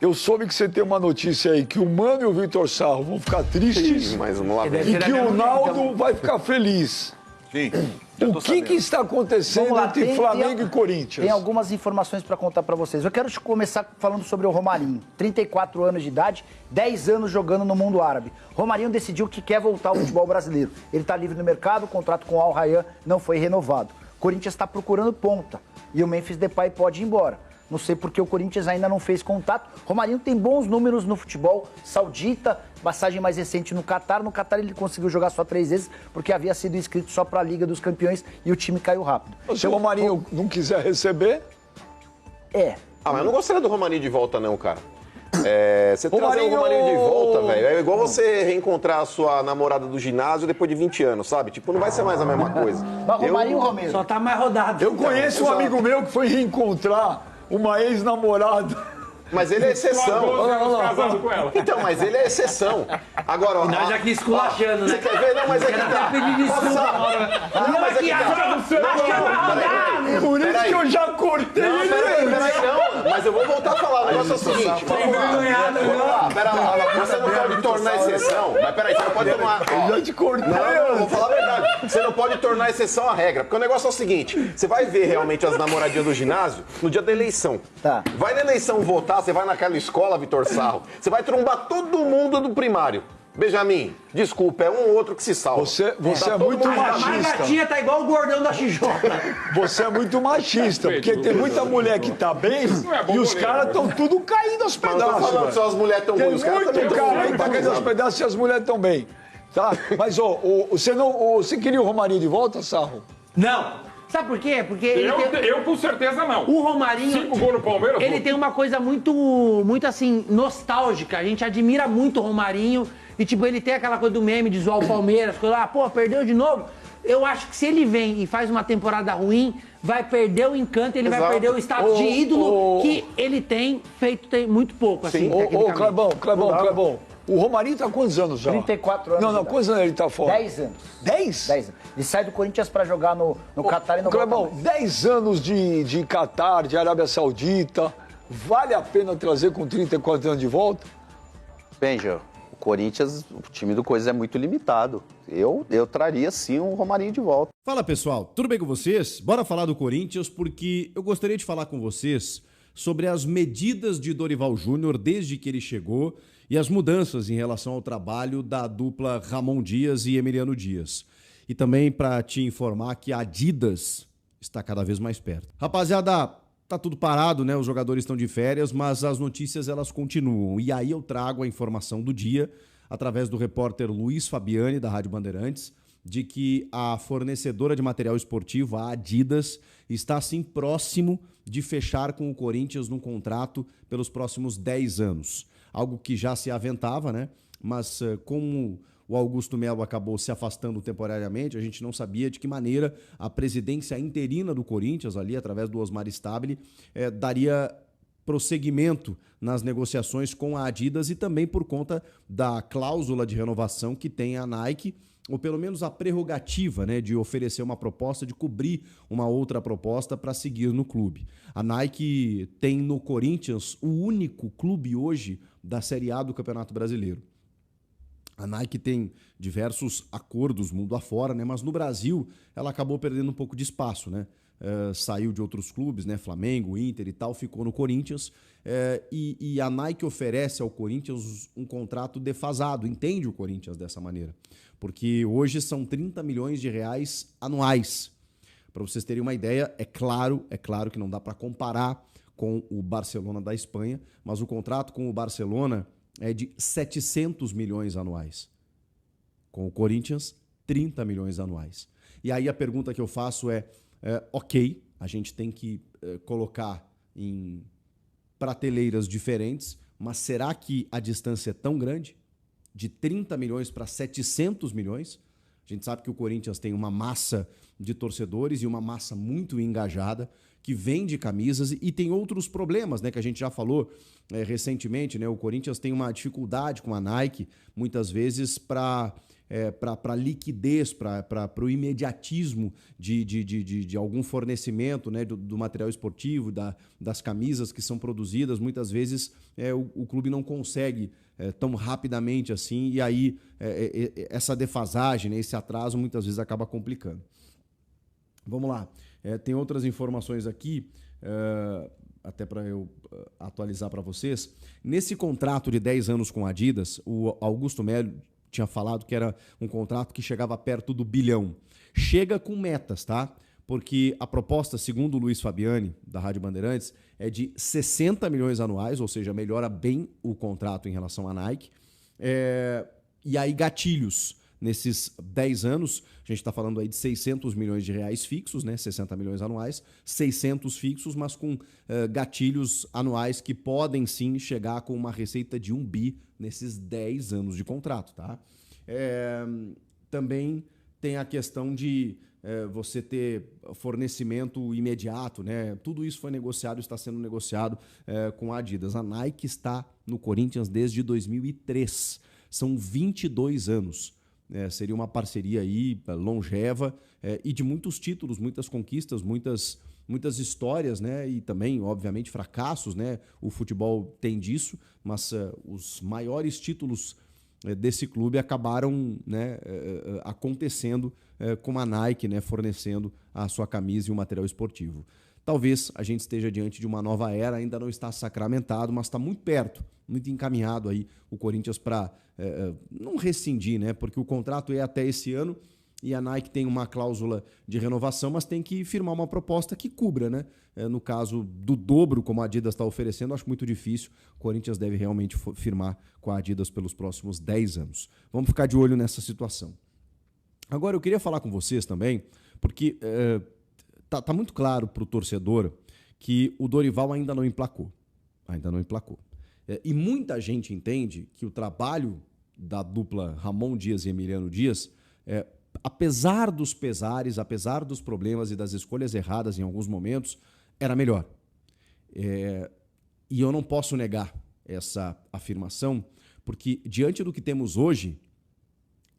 Eu soube que você tem uma notícia aí, que o Mano e o Vitor Sarro vão ficar tristes. Sim, mas vamos lá. E que o Naldo vai ficar feliz. Sim. O que está acontecendo entre Flamengo e Corinthians? Tem algumas informações para contar para vocês. Eu quero começar falando sobre o Romarinho. 34 anos de idade, 10 anos jogando no mundo árabe. Romarinho decidiu que quer voltar ao futebol brasileiro. Ele está livre no mercado, o contrato com o Al Rayyan não foi renovado. O Corinthians está procurando ponta e o Memphis Depay pode ir embora. Não sei porque o Corinthians ainda não fez contato. Romarinho tem bons números no futebol saudita, passagem mais recente no Catar. No Catar ele conseguiu jogar só 3 vezes, porque havia sido inscrito só para a Liga dos Campeões e o time caiu rápido. Se o Romarinho não quiser receber... Mas eu não gostaria do Romarinho de volta não, cara. Você trazer o Romarinho de volta, velho, é igual você reencontrar a sua namorada do ginásio depois de 20 anos, sabe? Tipo, não vai ser mais a mesma coisa. Mas Romarinho, Romero, só tá mais rodado. Eu conheço um amigo meu que foi reencontrar uma ex-namorada. Mas ele é exceção. Casado com ela. Então, mas ele é exceção. Agora, ó. Nós já aqui esculachando, né? Você quer ver? Não, mas é que tá. pedir desculpa. Não, mas é que tá. Por isso que eu já cortei ele. Peraí, não. Mas eu vou voltar a falar. O negócio é o seguinte. Vamos lá. Pera lá. Você não pode tornar exceção. Mas peraí, você não pode tomar. Eu já te cortei. Não, vou falar a verdade. Você não pode tornar exceção a regra. Porque o negócio é o seguinte: você vai ver realmente as namoradinhas do ginásio no dia da eleição. Tá. Vai na eleição votar, você vai naquela escola, Vitor Sarro, você vai trombar todo mundo do primário. Benjamin, desculpa, é um ou outro que se salva. Você Tá é todo muito mundo A machista. gatinha tá igual o gordão da XJ. Você é muito machista, porque tem muita mulher que tá bem e os caras estão tudo caindo aos Mas não tô pedaços. falando velho. só as mulheres tão Tem ruins, os caras também muito tão cara aí ruins, que tá caindo aos vamos pedaços e as mulheres estão bem. Tá? Mas, você queria o Romarinho de volta, Sarro? Não. Sabe por quê? Porque ele Eu com certeza não. o Romarinho, 5 gols no Palmeiras. ele tem uma coisa muito assim, nostálgica. A gente admira muito o Romarinho. E, tipo, ele tem aquela coisa do meme de zoar o Palmeiras. Coisa lá, pô, perdeu de novo. Eu acho que se ele vem e faz uma temporada ruim, vai perder o encanto, ele vai perder o status de ídolo que ele tem feito tem muito pouco, assim, tecnicamente. Clebão. O Romarinho tá há quantos anos já? 34 anos. Não, quantos anos ele tá fora? 10 anos. 10? 10 anos. Ele sai do Corinthians para jogar no Catar e no Clebão, 10 anos de Catar, de Arábia Saudita, vale a pena trazer com 34 anos de volta? Benja, o Corinthians, o time do Corinthians é muito limitado. Eu traria sim um Romarinho de volta. Fala pessoal, tudo bem com vocês? Bora falar do Corinthians porque eu gostaria de falar com vocês sobre as medidas de Dorival Júnior desde que ele chegou e as mudanças em relação ao trabalho da dupla Ramon Dias e Emiliano Dias. E também para te informar que a Adidas está cada vez mais perto. Rapaziada, tá tudo parado, né? Os jogadores estão de férias, mas as notícias elas continuam. E aí eu trago a informação do dia através do repórter Luiz Fabiani da Rádio Bandeirantes de que a fornecedora de material esportivo, a Adidas, está assim próximo de fechar com o Corinthians num contrato pelos próximos 10 anos. Algo que já se aventava, né? Mas como o Augusto Melo acabou se afastando temporariamente, a gente não sabia de que maneira a presidência interina do Corinthians, ali através do Osmar Stabile, daria prosseguimento nas negociações com a Adidas e também por conta da cláusula de renovação que tem a Nike, ou pelo menos a prerrogativa, né, de oferecer uma proposta, de cobrir uma outra proposta para seguir no clube. A Nike tem no Corinthians o único clube hoje da Série A do Campeonato Brasileiro. A Nike tem diversos acordos mundo afora, né, mas no Brasil ela acabou perdendo um pouco de espaço, né? Saiu de outros clubes, né, Flamengo, Inter e tal, ficou no Corinthians, e a Nike oferece ao Corinthians um contrato defasado, entende o Corinthians dessa maneira, porque hoje são 30 milhões de reais anuais. Para vocês terem uma ideia, é claro que não dá para comparar com o Barcelona da Espanha, mas o contrato com o Barcelona é de 700 milhões anuais. Com o Corinthians, 30 milhões anuais. E aí a pergunta que eu faço ok, a gente tem que colocar em prateleiras diferentes, mas será que a distância é tão grande? De 30 milhões para 700 milhões? A gente sabe que o Corinthians tem uma massa de torcedores e uma massa muito engajada que vende camisas e tem outros problemas, né, que a gente já falou recentemente, né? O Corinthians tem uma dificuldade com a Nike, muitas vezes, para liquidez, para o imediatismo de algum fornecimento, né, do material esportivo, das camisas que são produzidas. Muitas vezes o clube não consegue tão rapidamente assim, e aí essa defasagem, né, esse atraso muitas vezes acaba complicando. Vamos lá, tem outras informações aqui, até para eu atualizar para vocês. Nesse contrato de 10 anos com a Adidas, o Augusto Melo tinha falado que era um contrato que chegava perto do bilhão. Chega com metas, tá? Porque a proposta, segundo o Luiz Fabiani, da Rádio Bandeirantes, é de 60 milhões anuais, ou seja, melhora bem o contrato em relação à Nike. E aí gatilhos. Nesses 10 anos, a gente está falando aí de 600 milhões de reais fixos, né? 60 milhões anuais, 600 fixos, mas com gatilhos anuais que podem sim chegar com uma receita de 1 bi nesses 10 anos de contrato, tá? Também tem a questão de você ter fornecimento imediato, né? Tudo isso foi negociado, está sendo negociado com a Adidas. A Nike está no Corinthians desde 2003. São 22 anos. Seria uma parceria aí longeva e de muitos títulos, muitas conquistas, muitas histórias, né? E também, obviamente, fracassos, né? O futebol tem disso, mas os maiores títulos desse clube acabaram, né, acontecendo com a Nike, né, fornecendo a sua camisa e o material esportivo. Talvez a gente esteja diante de uma nova era, ainda não está sacramentado, mas está muito perto, muito encaminhado aí o Corinthians para não rescindir, né? Porque o contrato é até esse ano e a Nike tem uma cláusula de renovação, mas tem que firmar uma proposta que cubra, né? No caso do dobro, como a Adidas está oferecendo, acho muito difícil. O Corinthians deve realmente firmar com a Adidas pelos próximos 10 anos. Vamos ficar de olho nessa situação. Agora, eu queria falar com vocês também, porque tá muito claro para o torcedor que o Dorival ainda não emplacou. E muita gente entende que o trabalho da dupla Ramon Dias e Emiliano Dias, apesar dos pesares, apesar dos problemas e das escolhas erradas em alguns momentos, era melhor. E eu não posso negar essa afirmação, porque diante do que temos hoje,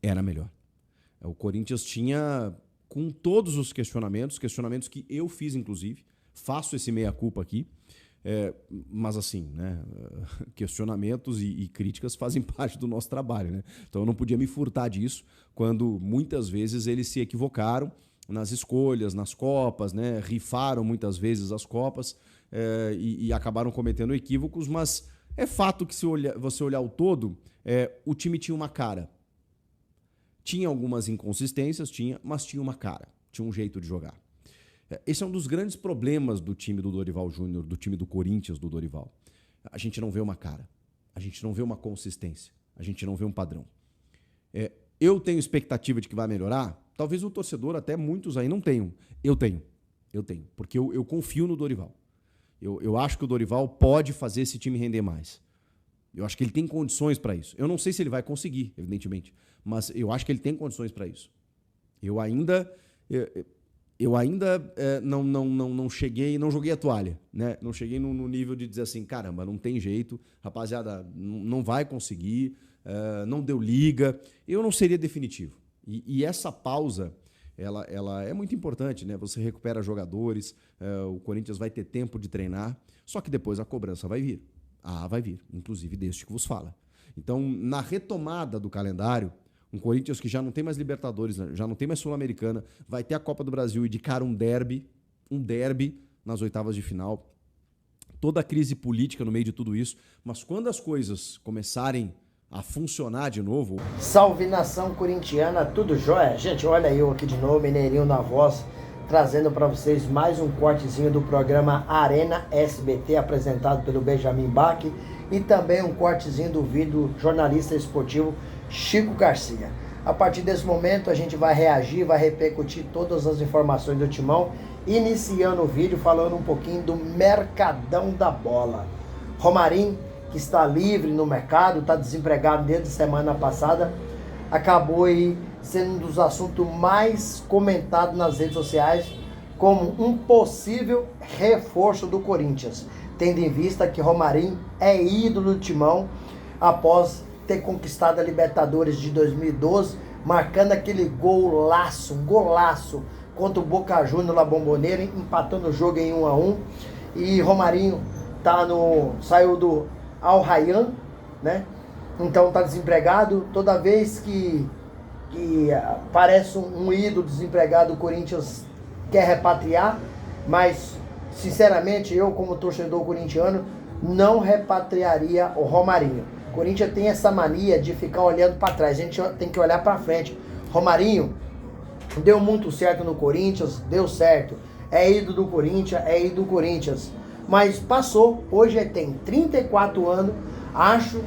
era melhor. O Corinthians tinha, com todos os questionamentos que eu fiz, inclusive, faço esse meia-culpa aqui, mas assim, né, questionamentos e críticas fazem parte do nosso trabalho, né? Então eu não podia me furtar disso quando muitas vezes eles se equivocaram nas escolhas, nas Copas, né? Rifaram muitas vezes as Copas e acabaram cometendo equívocos, mas é fato que se você olhar o todo, o time tinha uma cara. Tinha algumas inconsistências, mas tinha uma cara, tinha um jeito de jogar. Esse é um dos grandes problemas do time do Dorival Júnior, do time do Corinthians do Dorival. A gente não vê uma cara, a gente não vê uma consistência, a gente não vê um padrão. Eu tenho expectativa de que vai melhorar? Talvez o torcedor, até muitos aí, não tenham. Eu tenho, porque eu confio no Dorival. Eu acho que o Dorival pode fazer esse time render mais. Eu acho que ele tem condições para isso. Eu não sei se ele vai conseguir, evidentemente, mas eu acho que ele tem condições para isso. Eu ainda não cheguei, não joguei a toalha, né? Não cheguei no nível de dizer assim, caramba, não tem jeito, rapaziada, não vai conseguir, não deu liga. Eu não seria definitivo. E essa pausa, ela é muito importante, né? Você recupera jogadores, o Corinthians vai ter tempo de treinar, só que depois a cobrança vai vir. Vai vir, inclusive deste que vos fala. Então, na retomada do calendário, um Corinthians que já não tem mais Libertadores, já não tem mais Sul-Americana, vai ter a Copa do Brasil e de cara um derby nas oitavas de final. Toda a crise política no meio de tudo isso, mas quando as coisas começarem a funcionar de novo... Salve nação corintiana, tudo jóia? Gente, olha eu aqui de novo, Mineirinho na voz, trazendo para vocês mais um cortezinho do programa Arena SBT, apresentado pelo Benjamin Bach, e também um cortezinho do vídeo jornalista esportivo Chico Garcia. A partir desse momento a gente vai reagir, vai repercutir todas as informações do Timão, iniciando o vídeo falando um pouquinho do mercadão da bola. Romarinho, que está livre no mercado, está desempregado desde semana passada, acabou aí sendo um dos assuntos mais comentados nas redes sociais como um possível reforço do Corinthians, tendo em vista que Romarinho é ídolo do Timão após ter conquistado a Libertadores de 2012, marcando aquele golaço, um golaço contra o Boca Juniors na Bombonera, empatando o jogo em 1-1. E Romarinho saiu do Al Rayyan, né? Então tá desempregado. Toda vez que parece um ídolo desempregado, o Corinthians quer repatriar, mas sinceramente eu, como torcedor corintiano, não repatriaria o Romarinho. O Corinthians tem essa mania de ficar olhando para trás, a gente tem que olhar para frente. Romarinho deu muito certo no Corinthians, deu certo, é ídolo do Corinthians, mas passou, hoje ele tem 34 anos, acho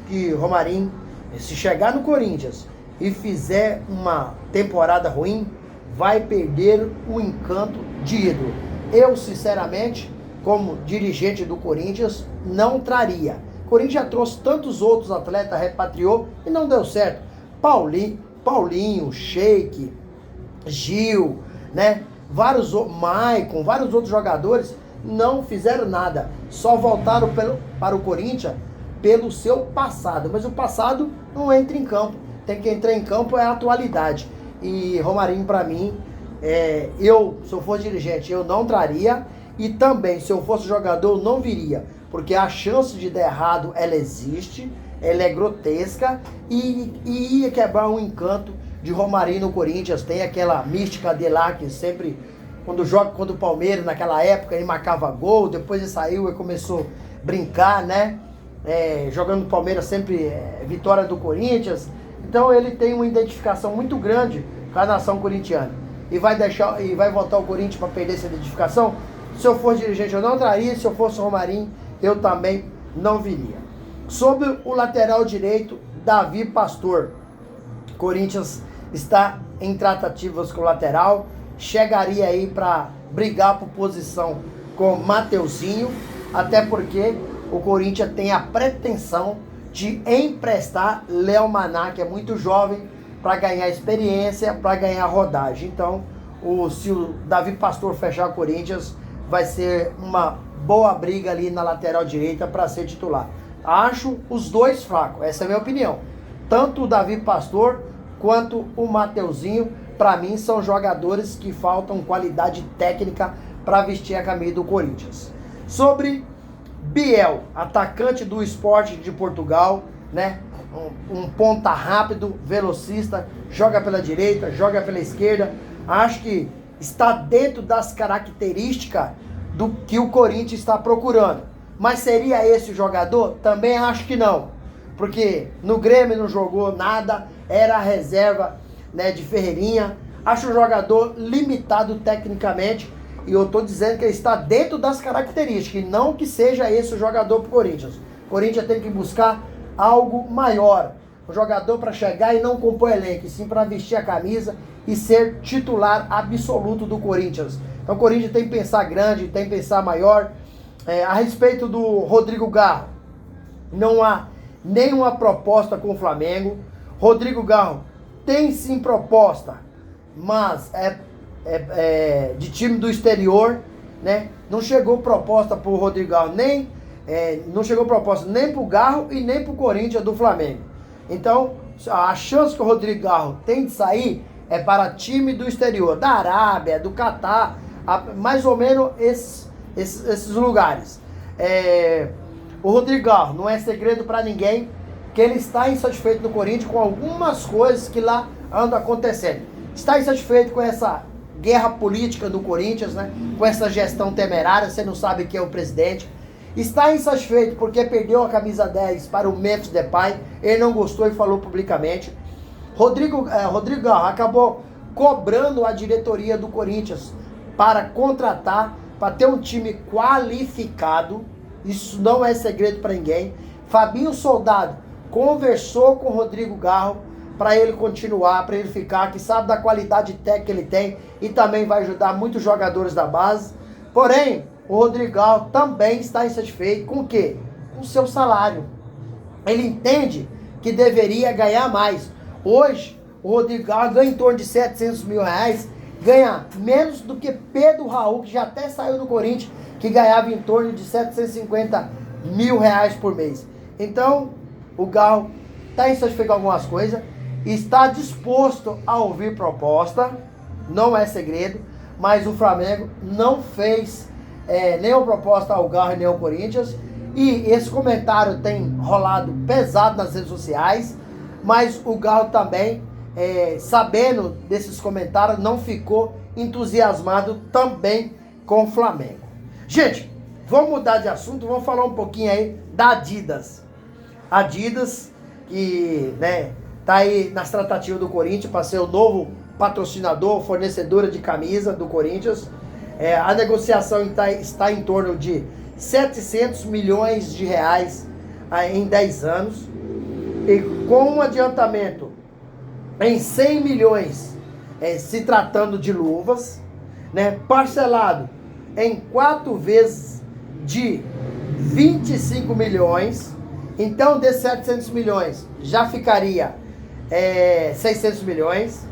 que Romarinho, se chegar no Corinthians e fizer uma temporada ruim, vai perder o encanto de ídolo. Eu, sinceramente, como dirigente do Corinthians, não traria. O Corinthians já trouxe tantos outros atletas, repatriou e não deu certo. Paulinho, Sheik, Gil, né? Maicon, vários outros jogadores não fizeram nada. Só voltaram para o Corinthians pelo seu passado. Mas o passado não entra em campo. Tem que entrar em campo é a atualidade. E Romarinho, para mim, se eu fosse dirigente, eu não traria. E também, se eu fosse jogador, eu não viria. Porque a chance de dar errado, ela existe, ela é grotesca e ia quebrar um encanto de Romarinho no Corinthians. Tem aquela mística dele lá, que sempre, quando joga contra o Palmeiras, naquela época, ele marcava gol, depois ele saiu e começou a brincar, né? Jogando no Palmeiras sempre vitória do Corinthians. Então ele tem uma identificação muito grande com a nação corintiana. E vai voltar ao Corinthians para perder essa identificação? Se eu fosse dirigente, eu não traria. Se eu fosse Romarinho, eu também não viria. Sobre o lateral direito, Davi Pastor. Corinthians está em tratativas com o lateral. Chegaria aí para brigar por posição com Mateuzinho. Até porque o Corinthians tem a pretensão de emprestar Léo Maná, que é muito jovem, para ganhar experiência, para ganhar rodagem. Então, se o Davi Pastor fechar o Corinthians, vai ser uma boa briga ali na lateral direita para ser titular. Acho os dois fracos, essa é a minha opinião. Tanto o Davi Pastor quanto o Mateuzinho, para mim, são jogadores que faltam qualidade técnica para vestir a camisa do Corinthians. Sobre Biel, atacante do Sport de Portugal, né? Um ponta rápido, velocista, joga pela direita, joga pela esquerda. Acho que está dentro das características do que o Corinthians está procurando. Mas seria esse o jogador? Também acho que não. Porque no Grêmio não jogou nada, era a reserva, né, de Ferreirinha. Acho um jogador limitado tecnicamente. E eu estou dizendo que ele está dentro das características, e não que seja esse o jogador para o Corinthians. O Corinthians tem que buscar algo maior. Um jogador para chegar e não compor elenco, e sim para vestir a camisa e ser titular absoluto do Corinthians. Então o Corinthians tem que pensar grande, tem que pensar maior. A respeito do Rodrigo Garro, não há nenhuma proposta com o Flamengo. Rodrigo Garro tem sim proposta, mas de time do exterior, né? Não chegou proposta pro Rodrigo Garro, não chegou proposta nem pro Garro e nem pro Corinthians do Flamengo. Então, a chance que o Rodrigo Garro tem de sair é para time do exterior, da Arábia, do Catar, mais ou menos esses lugares. O Rodrigo Garro, não é segredo para ninguém que ele está insatisfeito no Corinthians com algumas coisas que lá andam acontecendo. Está insatisfeito com essa guerra política do Corinthians, né? Com essa gestão temerária, você não sabe quem é o presidente. Está insatisfeito porque perdeu a camisa 10 para o Memphis Depay, ele não gostou e falou publicamente. Rodrigo Garro acabou cobrando a diretoria do Corinthians para contratar, para ter um time qualificado. Isso não é segredo para ninguém. Fabinho Soldado conversou com o Rodrigo Garro para ele continuar, para ele ficar, que sabe da qualidade técnica que ele tem e também vai ajudar muitos jogadores da base. Porém, o Rodrigo Garro também está insatisfeito com o quê? Com o seu salário. Ele entende que deveria ganhar mais. Hoje, o Rodrigo Garro ganha em torno de 700 mil reais ganha menos do que Pedro Raul, que já até saiu do Corinthians, que ganhava em torno de 750 mil reais por mês. Então, o Galo está insatisfeito com algumas coisas, está disposto a ouvir proposta, não é segredo, mas o Flamengo não fez nenhuma proposta ao Galo e nem ao Corinthians, e esse comentário tem rolado pesado nas redes sociais, mas o Galo também, sabendo desses comentários, não ficou entusiasmado também com o Flamengo. Gente, vamos mudar de assunto, vamos falar um pouquinho aí da Adidas. Adidas, que tá aí nas tratativas do Corinthians para ser o novo patrocinador, fornecedora de camisa do Corinthians. A negociação está em torno de 700 milhões de reais em 10 anos. E com um adiantamento em 100 milhões, se tratando de luvas, parcelado em 4 vezes de 25 milhões. Então, desses 700 milhões, já ficaria 600 milhões.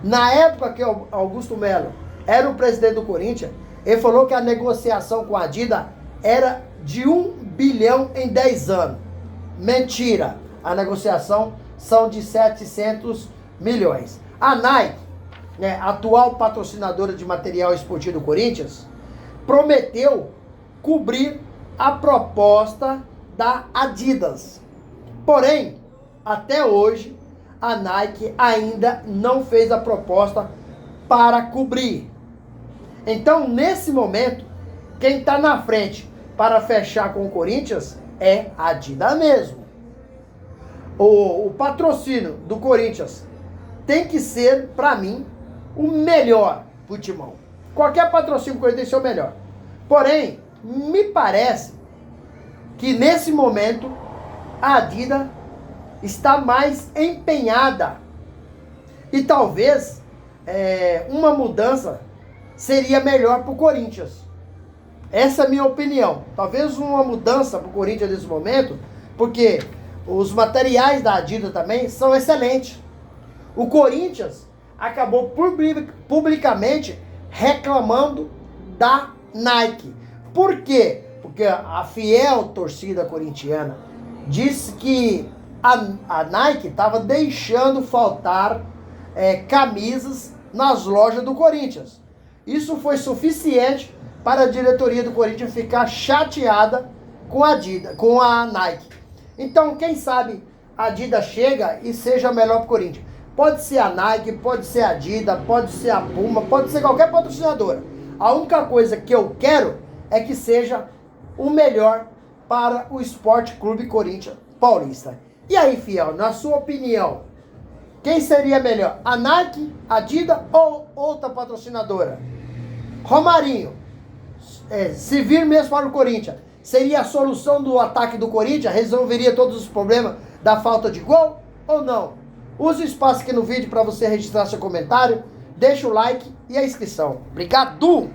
Na época que o Augusto Melo era o presidente do Corinthians, ele falou que a negociação com a Adidas era de 1 bilhão em 10 anos. Mentira! A negociação são de 700 milhões. A Nike, atual patrocinadora de material esportivo do Corinthians, prometeu cobrir a proposta da Adidas. Porém, até hoje, a Nike ainda não fez a proposta para cobrir. Então, nesse momento, quem está na frente para fechar com o Corinthians é a Adidas mesmo. O patrocínio do Corinthians tem que ser, para mim, o melhor pro Timão. Qualquer patrocínio do Corinthians tem que ser o melhor. Porém, me parece que nesse momento a Adidas está mais empenhada. E talvez uma mudança seria melhor para o Corinthians. Essa é a minha opinião. Talvez uma mudança para o Corinthians nesse momento, porque os materiais da Adidas também são excelentes. O Corinthians acabou publicamente reclamando da Nike. Por quê? Porque a fiel torcida corintiana disse que a Nike estava deixando faltar camisas nas lojas do Corinthians. Isso foi suficiente para a diretoria do Corinthians ficar chateada com a Adidas, com a Nike. Então, quem sabe a Adidas chega e seja melhor para o Corinthians. Pode ser a Nike, pode ser a Adidas, pode ser a Puma, pode ser qualquer patrocinadora. A única coisa que eu quero é que seja o melhor para o Esporte Clube Corinthians Paulista. E aí, fiel, na sua opinião, quem seria melhor? A Nike, a Adidas ou outra patrocinadora? Romarinho, se vir mesmo para o Corinthians, seria a solução do ataque do Corinthians? Resolveria todos os problemas da falta de gol ou não? Use o espaço aqui no vídeo para você registrar seu comentário, deixa o like e a inscrição. Obrigado!